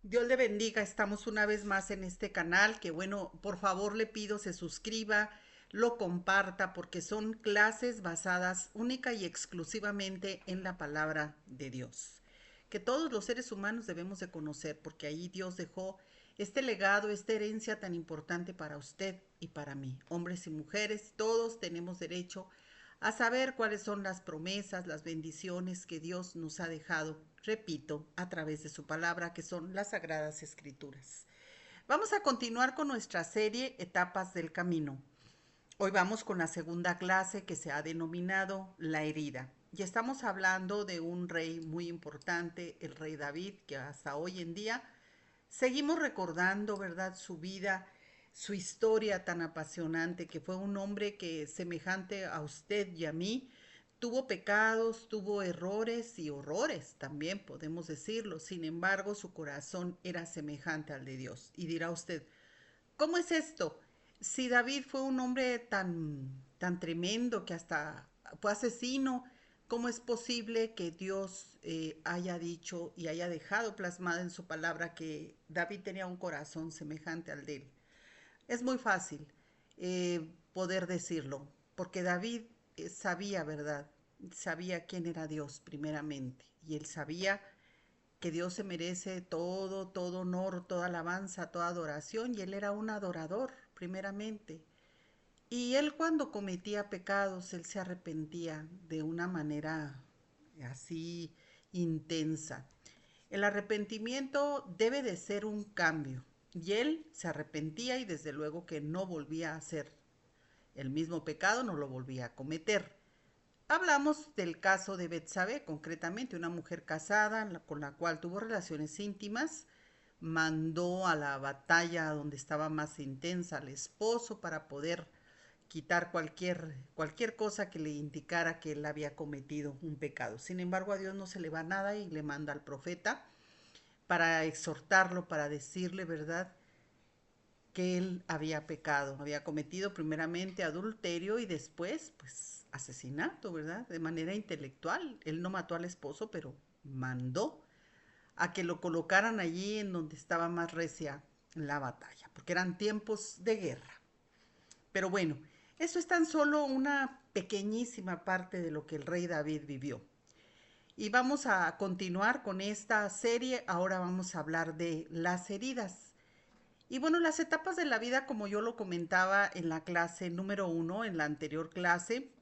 Dios le bendiga, estamos una vez más en este canal, que bueno, por favor le pido se suscriba, lo comparta, porque son clases basadas única y exclusivamente en la palabra de Dios, que todos los seres humanos debemos de conocer, porque ahí Dios dejó este legado, esta herencia tan importante para usted y para mí. Hombres y mujeres, todos tenemos derecho a saber cuáles son las promesas, las bendiciones que Dios nos ha dejado, repito, a través de su palabra, que son las Sagradas Escrituras. Vamos a continuar con nuestra serie Etapas del Camino. Hoy vamos con la segunda clase que se ha denominado La herida. Y estamos hablando de un rey muy importante, el rey David, que hasta hoy en día seguimos recordando, ¿verdad?, su vida, su historia tan apasionante, que fue un hombre que, semejante a usted y a mí, tuvo pecados, tuvo errores y horrores, también podemos decirlo. Sin embargo, su corazón era semejante al de Dios. Y dirá usted, ¿cómo es esto? Si David fue un hombre tan tremendo que hasta fue asesino, ¿cómo es posible que Dios haya dicho y haya dejado plasmado en su palabra que David tenía un corazón semejante al de él? Es muy fácil poder decirlo, porque David sabía, ¿verdad? Sabía quién era Dios primeramente, y él sabía que Dios se merece todo honor, toda alabanza, toda adoración, y él era un adorador, primeramente. Y él cuando cometía pecados, él se arrepentía de una manera así intensa. El arrepentimiento debe de ser un cambio, y él se arrepentía y desde luego que no volvía a hacer el mismo pecado, no lo volvía a cometer. Hablamos del caso de Betsabé, concretamente una mujer casada con la cual tuvo relaciones íntimas, mandó a la batalla donde estaba más intensa al esposo para poder quitar cualquier cosa que le indicara que él había cometido un pecado. Sin embargo, a Dios no se le va nada y le manda al profeta para exhortarlo, para decirle, ¿verdad?, que él había pecado, había cometido primeramente adulterio y después, pues, asesinato, ¿verdad? De manera intelectual. Él no mató al esposo, pero mandó a que lo colocaran allí en donde estaba más recia la batalla, porque eran tiempos de guerra. Pero bueno, eso es tan solo una pequeñísima parte de lo que el rey David vivió. Y vamos a continuar con esta serie. Ahora vamos a hablar de las heridas. Y bueno, las etapas de la vida, como yo lo comentaba en la clase número 1, en la anterior clase,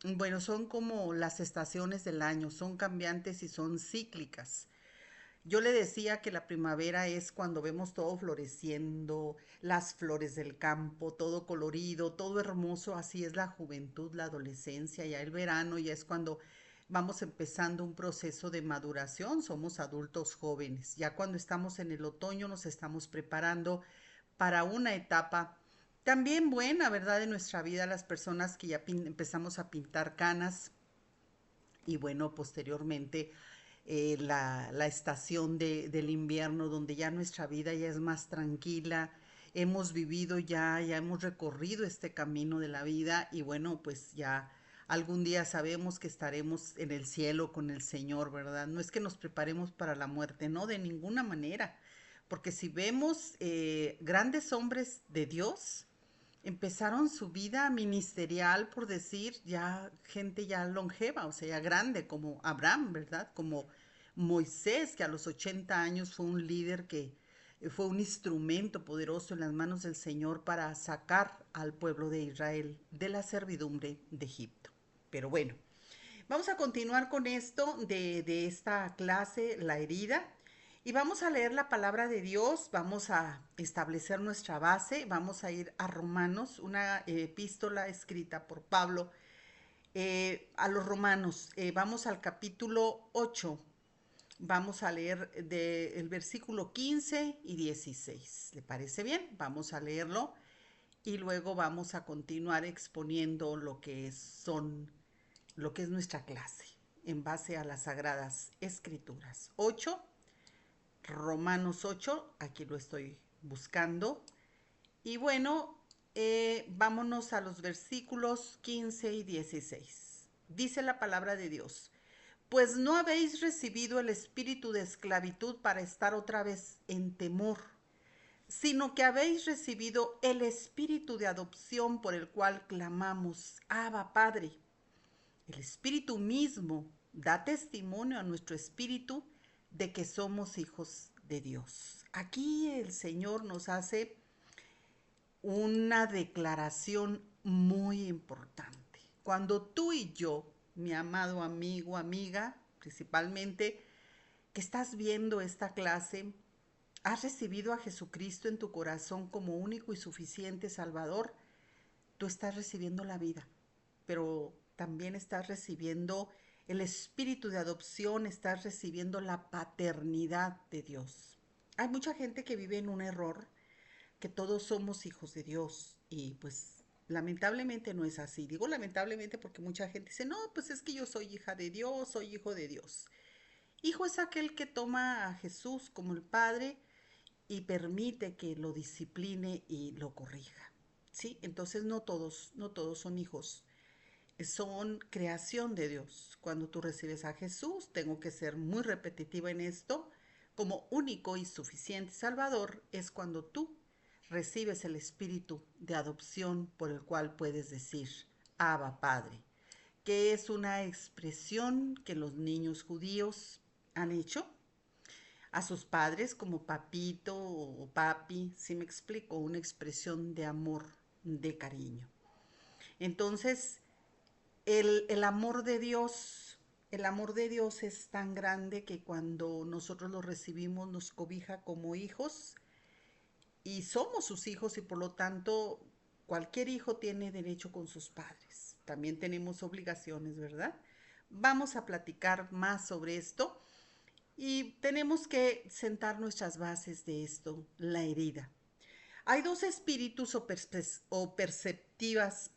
bueno, son como las estaciones del año, son cambiantes y son cíclicas. Yo le decía que la primavera es cuando vemos todo floreciendo, las flores del campo, todo colorido, todo hermoso, así es la juventud, la adolescencia, ya el verano, ya es cuando vamos empezando un proceso de maduración, somos adultos jóvenes. Ya cuando estamos en el otoño nos estamos preparando para una etapa también buena, ¿verdad?, de nuestra vida, las personas que ya empezamos a pintar canas y bueno, posteriormente la estación del invierno, donde ya nuestra vida ya es más tranquila, hemos vivido ya hemos recorrido este camino de la vida y bueno, pues ya algún día sabemos que estaremos en el cielo con el Señor, ¿verdad? No es que nos preparemos para la muerte, no, de ninguna manera, porque si vemos grandes hombres de Dios, empezaron su vida ministerial, por decir, ya gente ya longeva, o sea, ya grande, como Abraham, ¿verdad? Como Moisés, que a los 80 años fue un líder que fue un instrumento poderoso en las manos del Señor para sacar al pueblo de Israel de la servidumbre de Egipto. Pero bueno, vamos a continuar con esto de esta clase, la herida. Y vamos a leer la palabra de Dios, vamos a establecer nuestra base, vamos a ir a Romanos, una epístola escrita por Pablo a los romanos. Vamos al capítulo 8, vamos a leer del versículo 15 y 16. ¿Le parece bien? Vamos a leerlo y luego vamos a continuar exponiendo lo que es nuestra clase en base a las sagradas escrituras. 8, Romanos 8, aquí lo estoy buscando. Y bueno, vámonos a los versículos 15 y 16. Dice la palabra de Dios. Pues no habéis recibido el espíritu de esclavitud para estar otra vez en temor, sino que habéis recibido el espíritu de adopción por el cual clamamos, Abba, Padre. El espíritu mismo da testimonio a nuestro espíritu de que somos hijos de Dios. Aquí el Señor nos hace una declaración muy importante. Cuando tú y yo, mi amado amigo, amiga, principalmente, que estás viendo esta clase, has recibido a Jesucristo en tu corazón como único y suficiente Salvador, tú estás recibiendo la vida, pero también estás recibiendo el espíritu de adopción, estás recibiendo la paternidad de Dios. Hay mucha gente que vive en un error, que todos somos hijos de Dios y pues lamentablemente no es así. Digo lamentablemente porque mucha gente dice, no, pues es que yo soy hija de Dios, soy hijo de Dios. Hijo es aquel que toma a Jesús como el Padre y permite que lo discipline y lo corrija. ¿Sí? Entonces no todos son hijos, son creación de Dios. Cuando tú recibes a Jesús, tengo que ser muy repetitiva en esto, como único y suficiente Salvador, es cuando tú recibes el espíritu de adopción por el cual puedes decir, Abba Padre, que es una expresión que los niños judíos han hecho a sus padres como papito o papi, si me explico, una expresión de amor, de cariño. Entonces, el amor de Dios, el amor de Dios es tan grande que cuando nosotros lo recibimos nos cobija como hijos y somos sus hijos y por lo tanto cualquier hijo tiene derecho con sus padres. También tenemos obligaciones, ¿verdad? Vamos a platicar más sobre esto y tenemos que sentar nuestras bases de esto, la herida. Hay dos espíritus perspectivas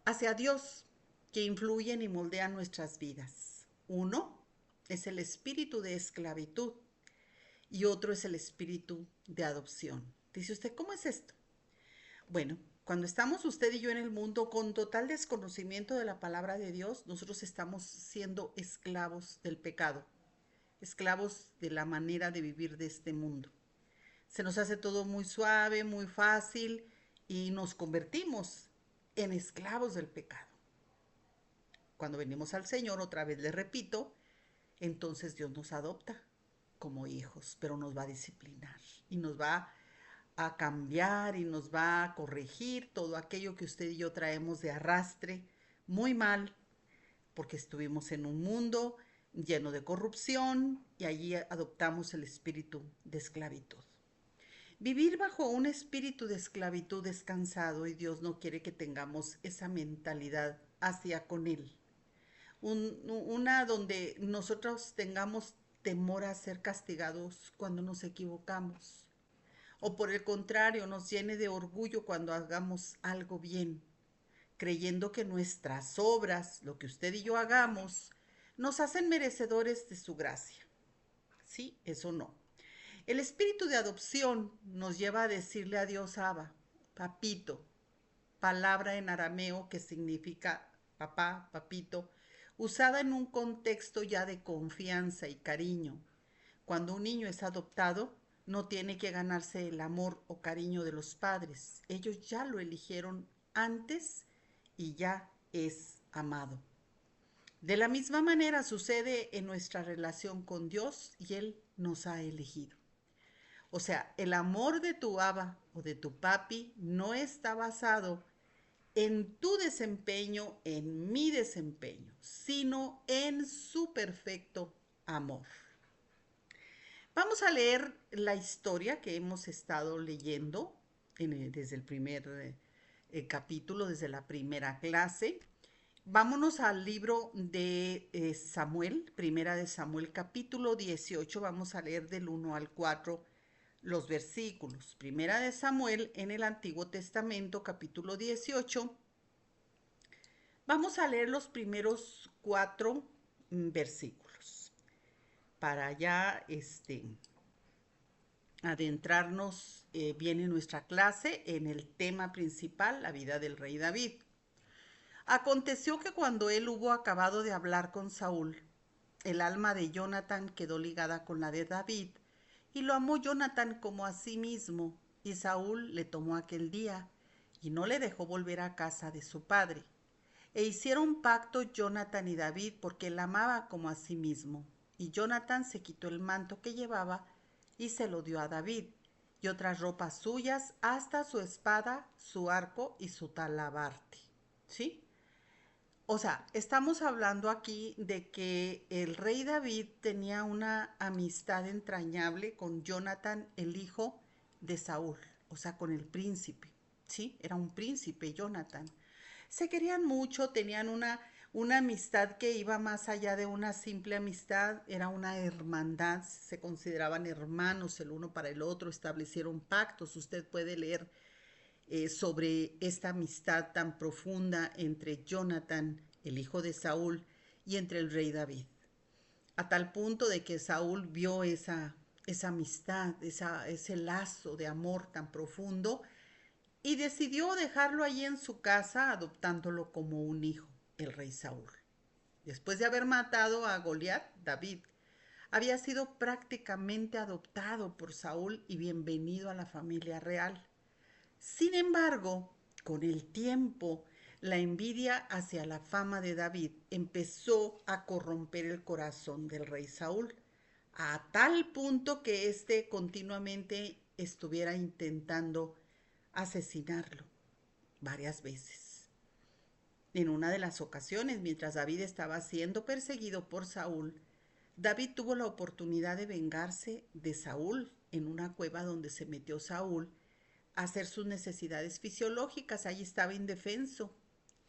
hacia Dios que influyen y moldean nuestras vidas. Uno es el espíritu de esclavitud y otro es el espíritu de adopción. Dice usted, ¿cómo es esto? Bueno, cuando estamos usted y yo en el mundo con total desconocimiento de la palabra de Dios, nosotros estamos siendo esclavos del pecado, esclavos de la manera de vivir de este mundo. Se nos hace todo muy suave, muy fácil y nos convertimos en esclavos del pecado. Cuando venimos al Señor, otra vez le repito, entonces Dios nos adopta como hijos, pero nos va a disciplinar y nos va a cambiar y nos va a corregir todo aquello que usted y yo traemos de arrastre muy mal, porque estuvimos en un mundo lleno de corrupción y allí adoptamos el espíritu de esclavitud. Vivir bajo un espíritu de esclavitud es cansado y Dios no quiere que tengamos esa mentalidad hacia con Él. Una donde nosotros tengamos temor a ser castigados cuando nos equivocamos. O por el contrario, nos llene de orgullo cuando hagamos algo bien, creyendo que nuestras obras, lo que usted y yo hagamos, nos hacen merecedores de su gracia. Sí, eso no. El espíritu de adopción nos lleva a decirle a Dios Abba, papito, palabra en arameo que significa papá, papito, usada en un contexto ya de confianza y cariño. Cuando un niño es adoptado, no tiene que ganarse el amor o cariño de los padres. Ellos ya lo eligieron antes y ya es amado. De la misma manera sucede en nuestra relación con Dios y Él nos ha elegido. O sea, el amor de tu aba o de tu papi no está basado en tu desempeño, en mi desempeño, sino en su perfecto amor. Vamos a leer la historia que hemos estado leyendo desde el primer capítulo, desde la primera clase. Vámonos al libro de Samuel, primera de Samuel, capítulo 18. Vamos a leer del 1 al 4 los versículos. Primera de Samuel en el Antiguo Testamento, capítulo 18. Vamos a leer los primeros 4 versículos para ya adentrarnos bien en nuestra clase en el tema principal, la vida del rey David. Aconteció que cuando él hubo acabado de hablar con Saúl, el alma de Jonathan quedó ligada con la de David, y lo amó Jonathan como a sí mismo, y Saúl le tomó aquel día, y no le dejó volver a casa de su padre. E hicieron pacto Jonathan y David porque él amaba como a sí mismo. Y Jonathan se quitó el manto que llevaba y se lo dio a David, y otras ropas suyas, hasta su espada, su arco y su talabarte. ¿Sí? O sea, estamos hablando aquí de que el rey David tenía una amistad entrañable con Jonathan, el hijo de Saúl, o sea, con el príncipe, ¿sí? Era un príncipe, Jonathan. Se querían mucho, tenían una amistad que iba más allá de una simple amistad, era una hermandad, se consideraban hermanos el uno para el otro, establecieron pactos. Usted puede leer sobre esta amistad tan profunda entre Jonathan, el hijo de Saúl, y entre el rey David. A tal punto de que Saúl vio esa amistad, ese lazo de amor tan profundo, y decidió dejarlo allí en su casa, adoptándolo como un hijo, el rey Saúl. Después de haber matado a Goliat, David había sido prácticamente adoptado por Saúl y bienvenido a la familia real. Sin embargo, con el tiempo, la envidia hacia la fama de David empezó a corromper el corazón del rey Saúl, a tal punto que éste continuamente estuviera intentando asesinarlo varias veces. En una de las ocasiones, mientras David estaba siendo perseguido por Saúl, David tuvo la oportunidad de vengarse de Saúl en una cueva donde se metió Saúl a hacer sus necesidades fisiológicas. Allí estaba indefenso.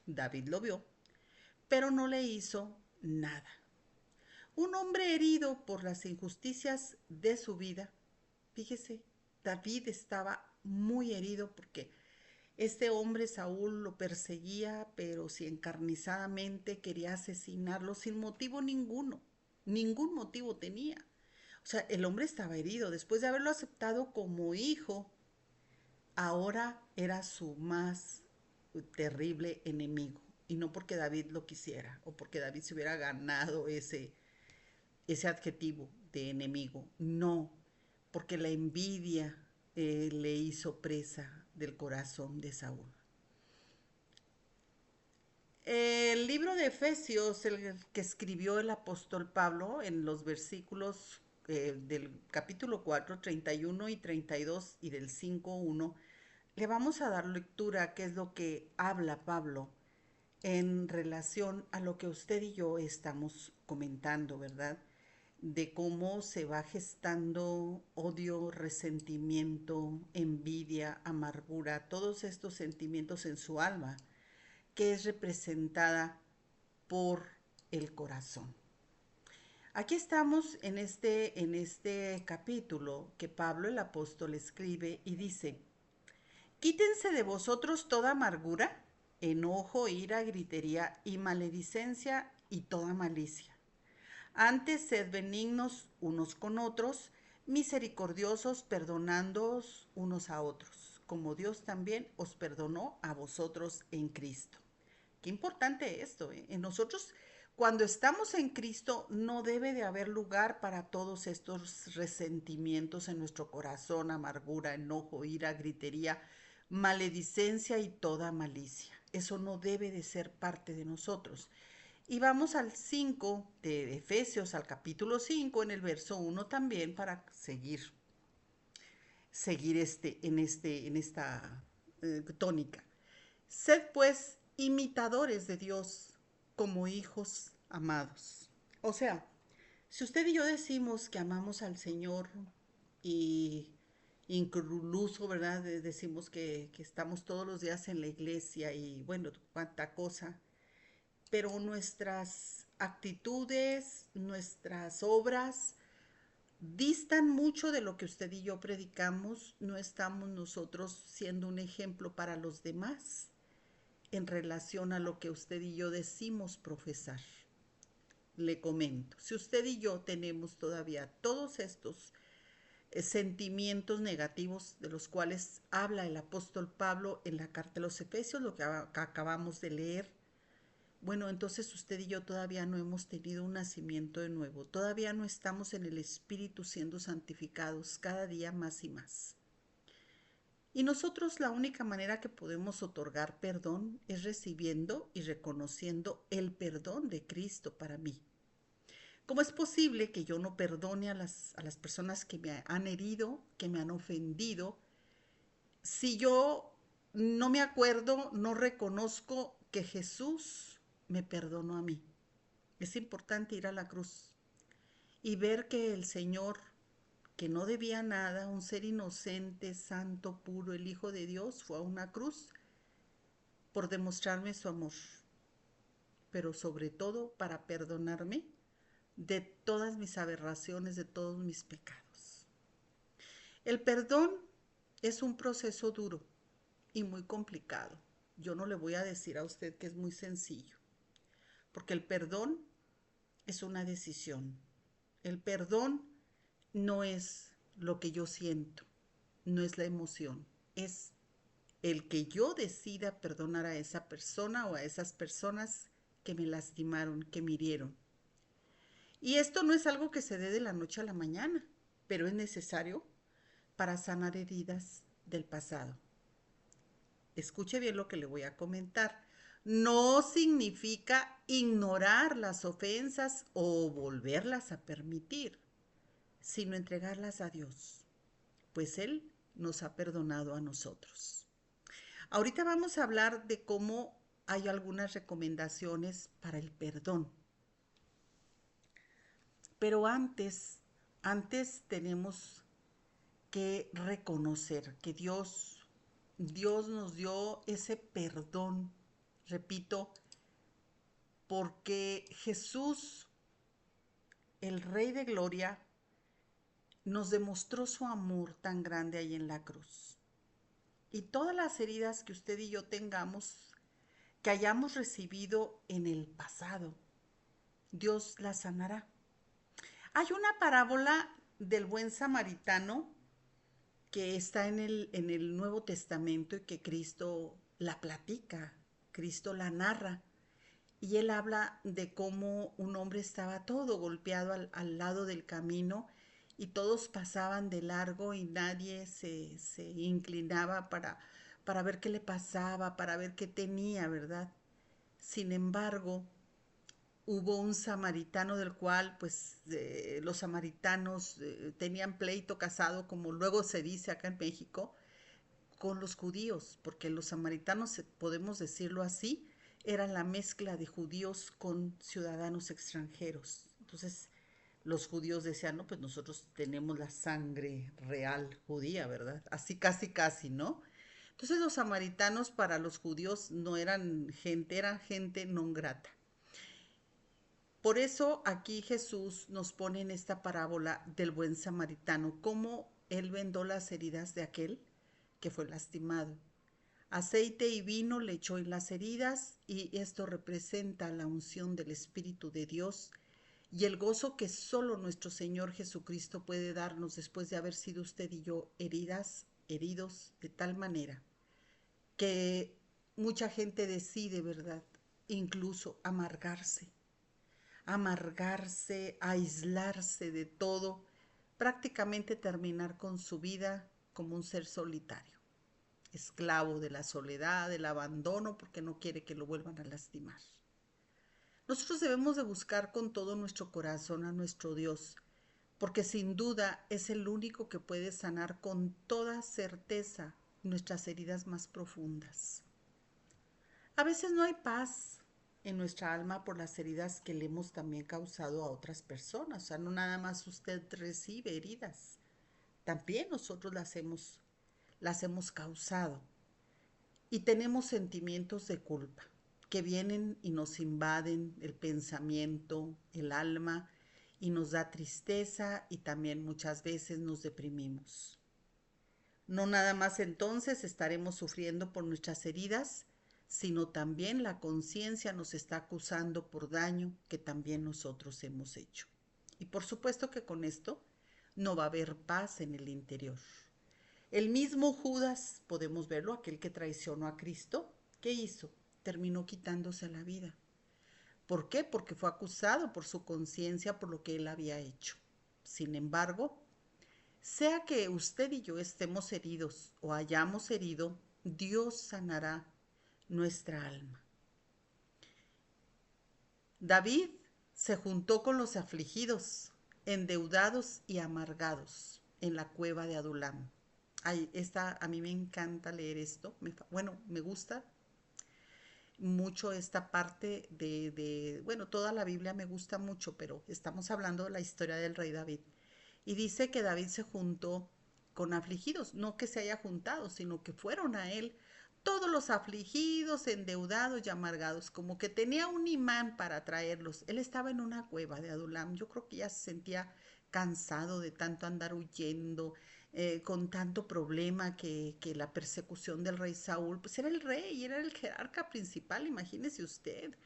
David lo vio, pero no le hizo nada. Un hombre herido por las injusticias de su vida. Fíjese, David estaba muy herido porque este hombre Saúl lo perseguía, pero si encarnizadamente quería asesinarlo sin motivo ninguno. Ningún motivo tenía. O sea, el hombre estaba herido. Después de haberlo aceptado como hijo, ahora era su más terrible enemigo. Y no porque David lo quisiera o porque David se hubiera ganado ese adjetivo de enemigo. No, porque la envidia le hizo presa del corazón de Saúl. El libro de Efesios, el que escribió el apóstol Pablo en los versículos del capítulo 4, 31 y 32 y del 5:1, le vamos a dar lectura, que es lo que habla Pablo en relación a lo que usted y yo estamos comentando, ¿verdad? De cómo se va gestando odio, resentimiento, envidia, amargura, todos estos sentimientos en su alma, que es representada por el corazón. Aquí estamos en este capítulo que Pablo el apóstol escribe y dice: quítense de vosotros toda amargura, enojo, ira, gritería y maledicencia y toda malicia. Antes sed benignos unos con otros, misericordiosos, perdonándoos unos a otros, como Dios también os perdonó a vosotros en Cristo. Qué importante esto, ¿eh? En nosotros, cuando estamos en Cristo, no debe de haber lugar para todos estos resentimientos en nuestro corazón, amargura, enojo, ira, gritería, maledicencia y toda malicia. Eso no debe de ser parte de nosotros. Y vamos al 5 de Efesios, al capítulo 5, en el verso 1 también, para seguir en esta tónica. Sed pues imitadores de Dios como hijos amados. O sea, si usted y yo decimos que amamos al Señor y incluso, ¿verdad? Decimos que estamos todos los días en la iglesia y bueno, cuánta cosa, pero nuestras actitudes, nuestras obras distan mucho de lo que usted y yo predicamos, no estamos nosotros siendo un ejemplo para los demás en relación a lo que usted y yo decimos profesar. Le comento, si usted y yo tenemos todavía todos estos sentimientos negativos de los cuales habla el apóstol Pablo en la carta de los Efesios, lo que acabamos de leer, Bueno, entonces usted y yo todavía no hemos tenido un nacimiento de nuevo, todavía no estamos en el Espíritu siendo santificados cada día más y más. Y nosotros la única manera que podemos otorgar perdón es recibiendo y reconociendo el perdón de Cristo para mí. ¿Cómo es posible que yo no perdone a las personas que me han herido, que me han ofendido, si yo no me acuerdo, no reconozco que Jesús me perdonó a mí? Es importante ir a la cruz y ver que el Señor, que no debía nada, un ser inocente, santo, puro, el Hijo de Dios, fue a una cruz por demostrarme su amor, pero sobre todo para perdonarme de todas mis aberraciones, de todos mis pecados. El perdón es un proceso duro y muy complicado. Yo no le voy a decir a usted que es muy sencillo, porque el perdón es una decisión. El perdón no es lo que yo siento, no es la emoción, es el que yo decida perdonar a esa persona o a esas personas que me lastimaron, que me hirieron. Y esto no es algo que se dé de la noche a la mañana, pero es necesario para sanar heridas del pasado. Escuche bien lo que le voy a comentar. No significa ignorar las ofensas o volverlas a permitir, sino entregarlas a Dios, pues Él nos ha perdonado a nosotros. Ahorita vamos a hablar de cómo hay algunas recomendaciones para el perdón. Pero antes tenemos que reconocer que Dios nos dio ese perdón, repito, porque Jesús, el Rey de Gloria, nos demostró su amor tan grande ahí en la cruz. Y todas las heridas que usted y yo tengamos, que hayamos recibido en el pasado, Dios las sanará. Hay una parábola del buen samaritano que está en el Nuevo Testamento y que Cristo la platica, Cristo la narra. Y él habla de cómo un hombre estaba todo golpeado al lado del camino y todos pasaban de largo y nadie se inclinaba para ver qué le pasaba, para ver qué tenía, ¿verdad? Sin embargo, hubo un samaritano del cual, pues, los samaritanos tenían pleito casado, como luego se dice acá en México, con los judíos, porque los samaritanos, podemos decirlo así, eran la mezcla de judíos con ciudadanos extranjeros. Entonces, los judíos decían, no, pues nosotros tenemos la sangre real judía, ¿verdad? Así casi, casi, ¿no? Entonces los samaritanos para los judíos no eran gente non grata. Por eso aquí Jesús nos pone en esta parábola del buen samaritano, cómo él vendó las heridas de aquel que fue lastimado. Aceite y vino le echó en las heridas y esto representa la unción del Espíritu de Dios y el gozo que solo nuestro Señor Jesucristo puede darnos después de haber sido usted y yo heridos de tal manera que mucha gente decide, ¿verdad? Incluso aislarse de todo, prácticamente terminar con su vida como un ser solitario, esclavo de la soledad, del abandono, porque no quiere que lo vuelvan a lastimar. Nosotros debemos de buscar con todo nuestro corazón a nuestro Dios, porque sin duda es el único que puede sanar con toda certeza nuestras heridas más profundas. A veces no hay paz en nuestra alma por las heridas que le hemos también causado a otras personas. O sea, no nada más usted recibe heridas, también nosotros las hemos causado. Y tenemos sentimientos de culpa que vienen y nos invaden el pensamiento, el alma, y nos da tristeza y también muchas veces nos deprimimos. No nada más entonces estaremos sufriendo por nuestras heridas, sino también la conciencia nos está acusando por daño que también nosotros hemos hecho. Y por supuesto que con esto no va a haber paz en el interior. El mismo Judas, podemos verlo, aquel que traicionó a Cristo, ¿qué hizo? Terminó quitándose la vida. ¿Por qué? Porque fue acusado por su conciencia por lo que él había hecho. Sin embargo, sea que usted y yo estemos heridos o hayamos herido, Dios sanará nuestra alma. David se juntó con los afligidos, endeudados y amargados en la cueva de Adulam. Ay, a mí me encanta leer esto. Me gusta mucho esta parte bueno, toda la Biblia me gusta mucho, pero estamos hablando de la historia del rey David. Y dice que David se juntó con afligidos, no que se haya juntado, sino que fueron a él todos los afligidos, endeudados y amargados, como que tenía un imán para traerlos. Él estaba en una cueva de Adulam, yo creo que ya se sentía cansado de tanto andar huyendo, con tanto problema que la persecución del rey Saúl, pues era el rey, era el jerarca principal, imagínese usted,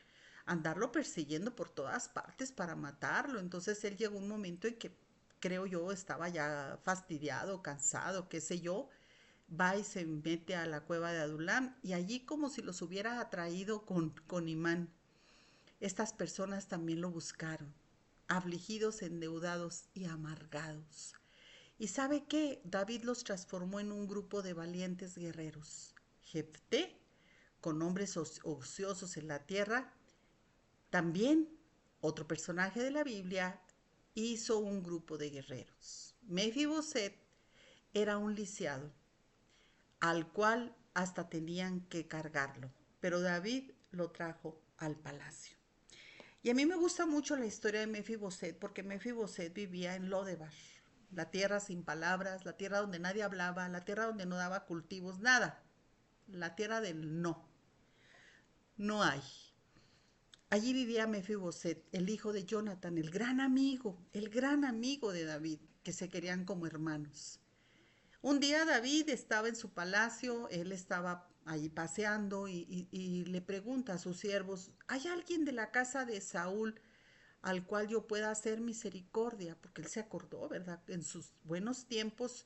andarlo persiguiendo por todas partes para matarlo. Entonces él llegó un momento en que creo yo estaba ya fastidiado, cansado, qué sé yo, va y se mete a la cueva de Adulam y allí como si los hubiera atraído con imán. Estas personas también lo buscaron, afligidos, endeudados y amargados. ¿Y sabe qué? David los transformó en un grupo de valientes guerreros. Jefté, con hombres ociosos en la tierra, también otro personaje de la Biblia hizo un grupo de guerreros. Mefiboset era un lisiado, al cual hasta tenían que cargarlo, pero David lo trajo al palacio. Y a mí me gusta mucho la historia de Mefiboset porque Mefiboset vivía en Lodebar, la tierra sin palabras, la tierra donde nadie hablaba, la tierra donde no daba cultivos, nada, la tierra del no, no hay. Allí vivía Mefiboset, el hijo de Jonathan, el gran amigo de David, que se querían como hermanos. Un día David estaba en su palacio, él estaba allí paseando y le pregunta a sus siervos, ¿hay alguien de la casa de Saúl al cual yo pueda hacer misericordia? Porque él se acordó, ¿verdad? En sus buenos tiempos,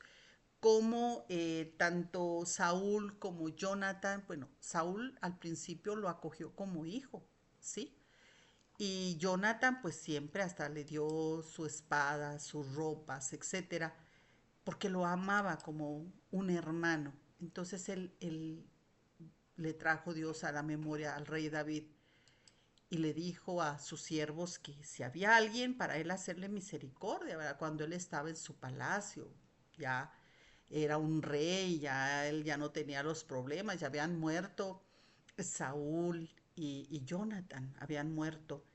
como tanto Saúl como Jonathan, bueno, Saúl al principio lo acogió como hijo, ¿sí? Y Jonathan pues siempre hasta le dio su espada, sus ropas, etcétera, porque lo amaba como un hermano. Entonces él le trajo Dios a la memoria al rey David y le dijo a sus siervos que si había alguien para él hacerle misericordia, ¿verdad? Cuando él estaba en su palacio, ya era un rey, ya él ya no tenía los problemas, ya habían muerto Saúl y Jonathan, habían muerto.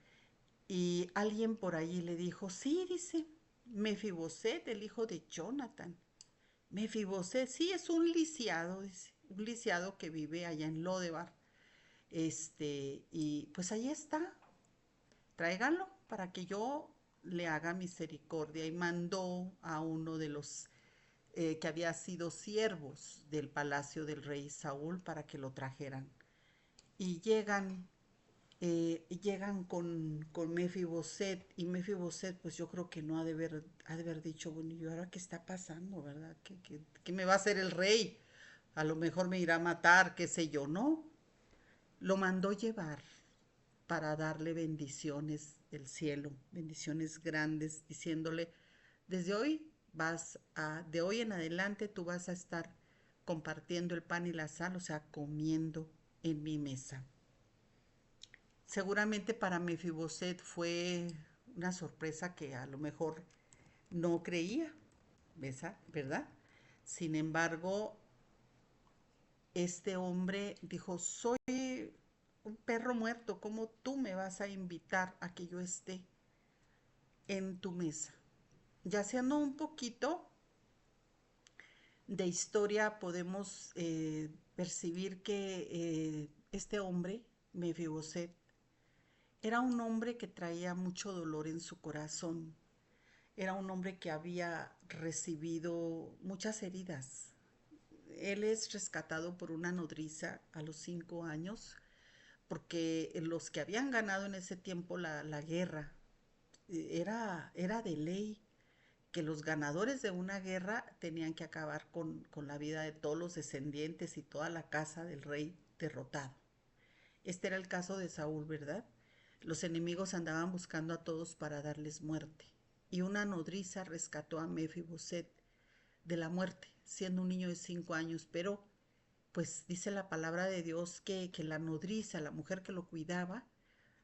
Y alguien por allí le dijo, sí, dice, Mefiboset, el hijo de Jonathan. Mefiboset, sí, es un lisiado, dice, un lisiado que vive allá en Lodebar. Y pues ahí está, tráiganlo para que yo le haga misericordia. Y mandó a uno de los que había sido siervos del palacio del rey Saúl para que lo trajeran. Y llegan con Mefiboset y Mefiboset pues yo creo que no ha de haber dicho, bueno, ¿y ahora qué está pasando, verdad? ¿Qué me va a hacer el rey? A lo mejor me irá a matar, qué sé yo, ¿no? Lo mandó llevar para darle bendiciones del cielo, bendiciones grandes, diciéndole, desde hoy de hoy en adelante tú vas a estar compartiendo el pan y la sal, o sea, comiendo en mi mesa. Seguramente para Mefiboset fue una sorpresa que a lo mejor no creía, ¿verdad? Sin embargo, este hombre dijo, soy un perro muerto, ¿cómo tú me vas a invitar a que yo esté en tu mesa? Ya haciendo un poquito de historia, podemos percibir que este hombre, Mefiboset, era un hombre que traía mucho dolor en su corazón. Era un hombre que había recibido muchas heridas. Él es rescatado por una nodriza a los 5 años, porque los que habían ganado en ese tiempo la guerra, era de ley que los ganadores de una guerra tenían que acabar con la vida de todos los descendientes y toda la casa del rey derrotado. Este era el caso de Saúl, ¿verdad? Los enemigos andaban buscando a todos para darles muerte, y una nodriza rescató a Mefiboset de la muerte, siendo un niño de 5 años, pero pues dice la palabra de Dios que la nodriza, la mujer que lo cuidaba,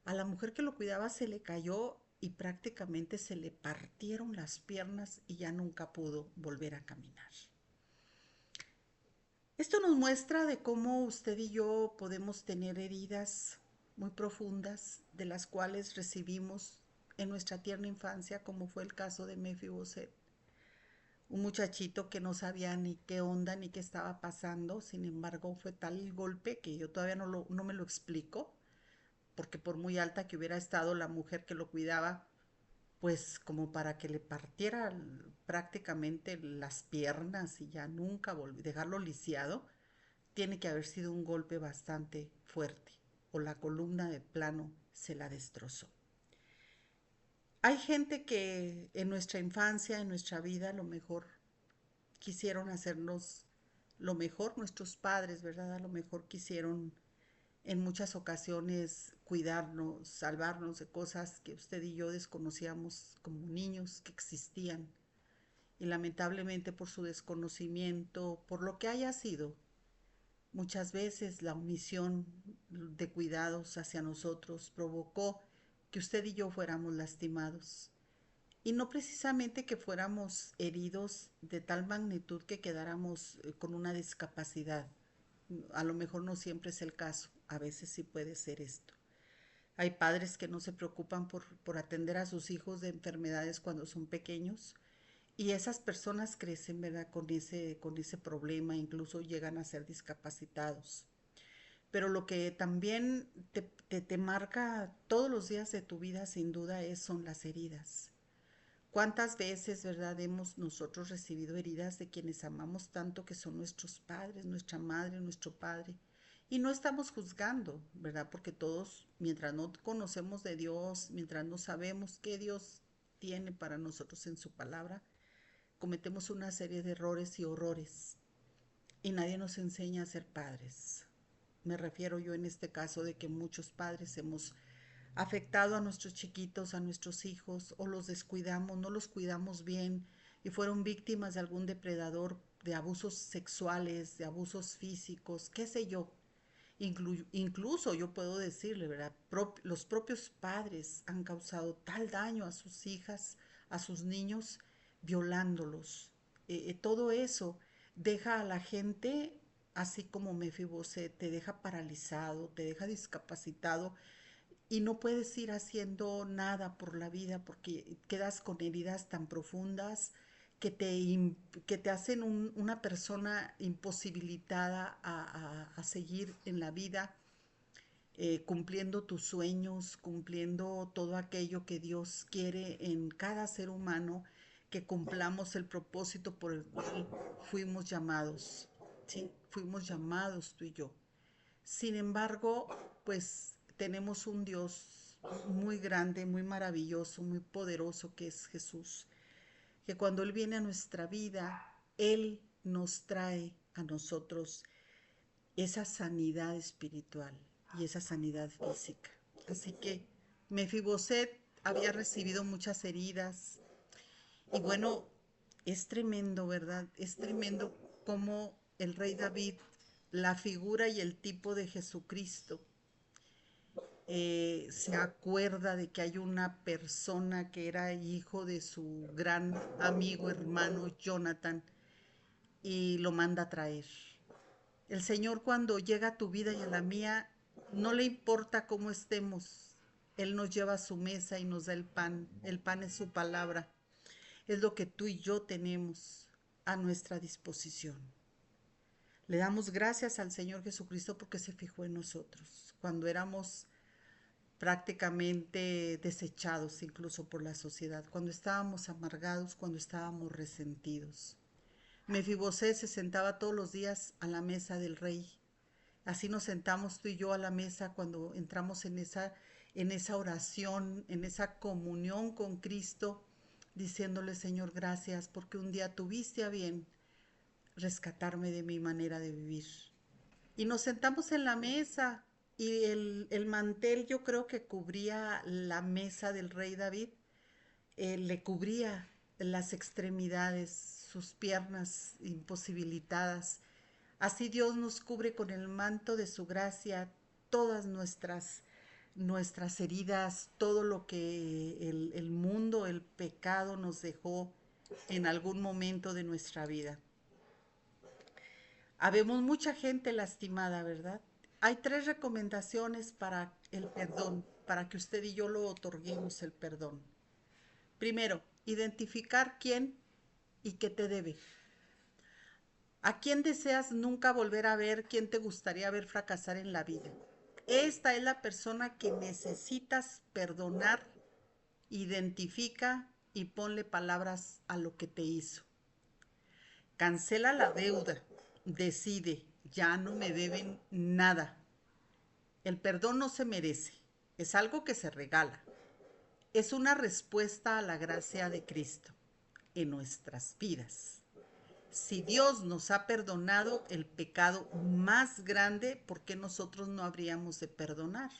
a la mujer que lo cuidaba se le cayó y prácticamente se le partieron las piernas y ya nunca pudo volver a caminar. Esto nos muestra de cómo usted y yo podemos tener heridas muy profundas de las cuales recibimos en nuestra tierna infancia, como fue el caso de Mefiboset, un muchachito que no sabía ni qué onda ni qué estaba pasando. Sin embargo, fue tal el golpe que yo todavía no me lo explico, porque por muy alta que hubiera estado la mujer que lo cuidaba, pues como para que le partiera prácticamente las piernas y ya nunca dejarlo lisiado, tiene que haber sido un golpe bastante fuerte, o la columna de plano se la destrozó. Hay gente que en nuestra infancia, en nuestra vida, a lo mejor quisieron hacernos lo mejor, nuestros padres, ¿verdad? A lo mejor quisieron en muchas ocasiones cuidarnos, salvarnos de cosas que usted y yo desconocíamos como niños que existían. Y lamentablemente por su desconocimiento, por lo que haya sido, muchas veces la omisión de cuidados hacia nosotros provocó que usted y yo fuéramos lastimados. Y no precisamente que fuéramos heridos de tal magnitud que quedáramos con una discapacidad. A lo mejor no siempre es el caso, a veces sí puede ser esto. Hay padres que no se preocupan por atender a sus hijos de enfermedades cuando son pequeños, y esas personas crecen, ¿verdad? Con ese problema, incluso llegan a ser discapacitados. Pero lo que también te marca todos los días de tu vida, sin duda, son las heridas. ¿Cuántas veces, verdad, hemos nosotros recibido heridas de quienes amamos tanto, que son nuestros padres, nuestra madre, nuestro padre? Y no estamos juzgando, ¿verdad? Porque todos, mientras no conocemos de Dios, mientras no sabemos qué Dios tiene para nosotros en su palabra, cometemos una serie de errores y horrores. Y nadie nos enseña a ser padres. Me refiero yo en este caso de que muchos padres hemos afectado a nuestros chiquitos, a nuestros hijos, o los descuidamos, no los cuidamos bien y fueron víctimas de algún depredador, de abusos sexuales, de abusos físicos, qué sé yo. Incluso yo puedo decirle, ¿verdad? Los propios padres han causado tal daño a sus hijas, a sus niños, violándolos. Todo eso deja a la gente, así como Mefiboset, te deja paralizado, te deja discapacitado, y no puedes ir haciendo nada por la vida porque quedas con heridas tan profundas que te hacen una persona imposibilitada a seguir en la vida, cumpliendo tus sueños, cumpliendo todo aquello que Dios quiere en cada ser humano, que cumplamos el propósito por el cual fuimos llamados. Sí, fuimos llamados tú y yo. Sin embargo, pues tenemos un Dios muy grande, muy maravilloso, muy poderoso, que es Jesús, que cuando Él viene a nuestra vida, Él nos trae a nosotros esa sanidad espiritual y esa sanidad física. Así que Mefiboset había recibido muchas heridas, y bueno, es tremendo, ¿verdad? Es tremendo cómo el rey David, la figura y el tipo de Jesucristo, se acuerda de que hay una persona que era hijo de su gran amigo, hermano Jonathan, y lo manda a traer. El Señor, cuando llega a tu vida y a la mía, no le importa cómo estemos. Él nos lleva a su mesa y nos da el pan. El pan es su palabra. Es lo que tú y yo tenemos a nuestra disposición. Le damos gracias al Señor Jesucristo porque se fijó en nosotros cuando éramos prácticamente desechados incluso por la sociedad, cuando estábamos amargados, cuando estábamos resentidos. Mefibosé se sentaba todos los días a la mesa del rey. Así nos sentamos tú y yo a la mesa cuando entramos en esa oración, en esa comunión con Cristo, diciéndole: Señor, gracias porque un día tuviste a bien rescatarme de mi manera de vivir. Y nos sentamos en la mesa Y el mantel yo creo que cubría la mesa del rey David, le cubría las extremidades, sus piernas imposibilitadas. Así Dios nos cubre con el manto de su gracia todas nuestras heridas, todo lo que el mundo, el pecado nos dejó en algún momento de nuestra vida. Habemos mucha gente lastimada, ¿verdad? Hay tres recomendaciones para el perdón, para que usted y yo lo otorguemos el perdón. Primero, identificar quién y qué te debe. ¿A quién deseas nunca volver a ver? ¿Quién te gustaría ver fracasar en la vida? Esta es la persona que necesitas perdonar. Identifica y ponle palabras a lo que te hizo. Cancela la deuda. Decide, ya no me deben nada. El perdón no se merece, es algo que se regala. Es una respuesta a la gracia de Cristo en nuestras vidas. Si Dios nos ha perdonado el pecado más grande, ¿por qué nosotros no habríamos de perdonar?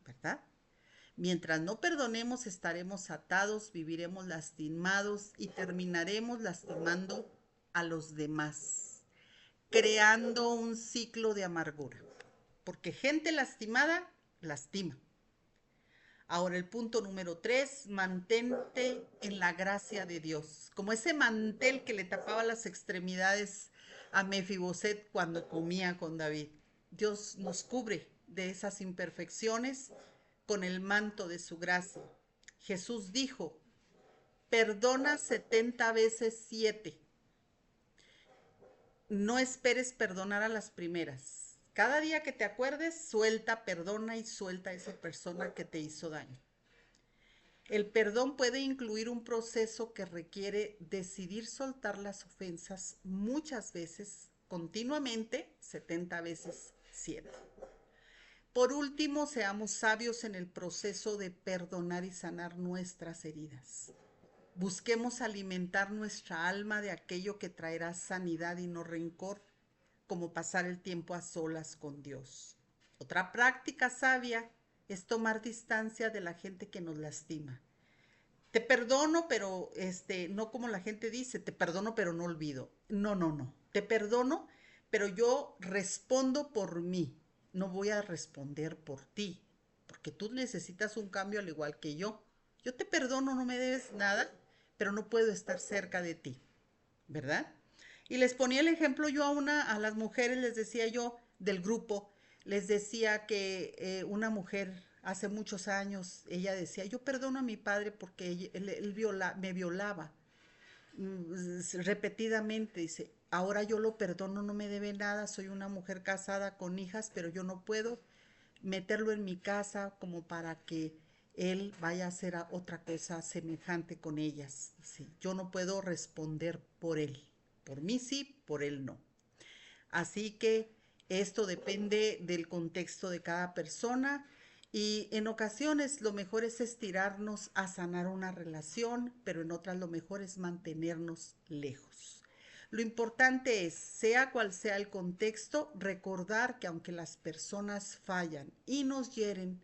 ¿Verdad? Mientras no perdonemos, estaremos atados, viviremos lastimados y terminaremos lastimando a los demás, creando un ciclo de amargura. Porque gente lastimada, lastima. Ahora el punto número 3, mantente en la gracia de Dios. Como ese mantel que le tapaba las extremidades a Mefiboset cuando comía con David. Dios nos cubre de esas imperfecciones con el manto de su gracia. Jesús dijo, perdona 70 veces 7. No esperes perdonar a las primeras. Cada día que te acuerdes, suelta, perdona y suelta a esa persona que te hizo daño. El perdón puede incluir un proceso que requiere decidir soltar las ofensas muchas veces, continuamente, 70 veces 7. Por último, seamos sabios en el proceso de perdonar y sanar nuestras heridas. Busquemos alimentar nuestra alma de aquello que traerá sanidad y no rencor, como pasar el tiempo a solas con Dios. Otra práctica sabia es tomar distancia de la gente que nos lastima. Te perdono, pero no como la gente dice, te perdono, pero no olvido. No, no, no. Te perdono, pero yo respondo por mí. No voy a responder por ti, porque tú necesitas un cambio al igual que yo. Yo te perdono, no me debes nada, pero no puedo estar cerca de ti, ¿verdad? Y les ponía el ejemplo yo a las mujeres, les decía yo del grupo, les decía que una mujer hace muchos años, ella decía, yo perdono a mi padre porque él me violaba repetidamente, dice, ahora yo lo perdono, no me debe nada, soy una mujer casada con hijas, pero yo no puedo meterlo en mi casa como para que él vaya a hacer otra cosa semejante con ellas. Dice, yo no puedo responder por él. Por mí sí, por él no. Así que esto depende del contexto de cada persona y en ocasiones lo mejor es estirarnos a sanar una relación, pero en otras lo mejor es mantenernos lejos. Lo importante es, sea cual sea el contexto, recordar que aunque las personas fallan y nos hieren,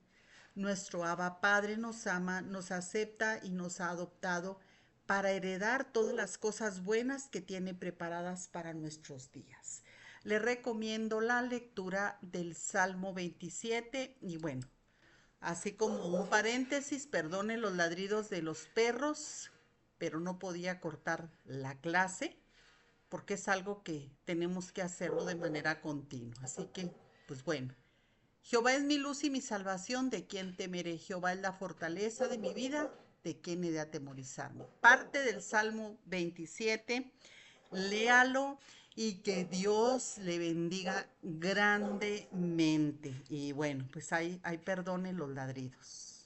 nuestro Abba Padre nos ama, nos acepta y nos ha adoptado para heredar todas las cosas buenas que tiene preparadas para nuestros días. Le recomiendo la lectura del Salmo 27 y bueno, así como un paréntesis, perdone los ladridos de los perros, pero no podía cortar la clase porque es algo que tenemos que hacerlo de manera continua. Así que, pues bueno, Jehová es mi luz y mi salvación, ¿de quién temeré? Jehová es la fortaleza de mi vida, ¿de quién he de atemorizarme? Parte del Salmo 27, léalo y que Dios le bendiga grandemente. Y bueno, pues ahí perdone los ladridos.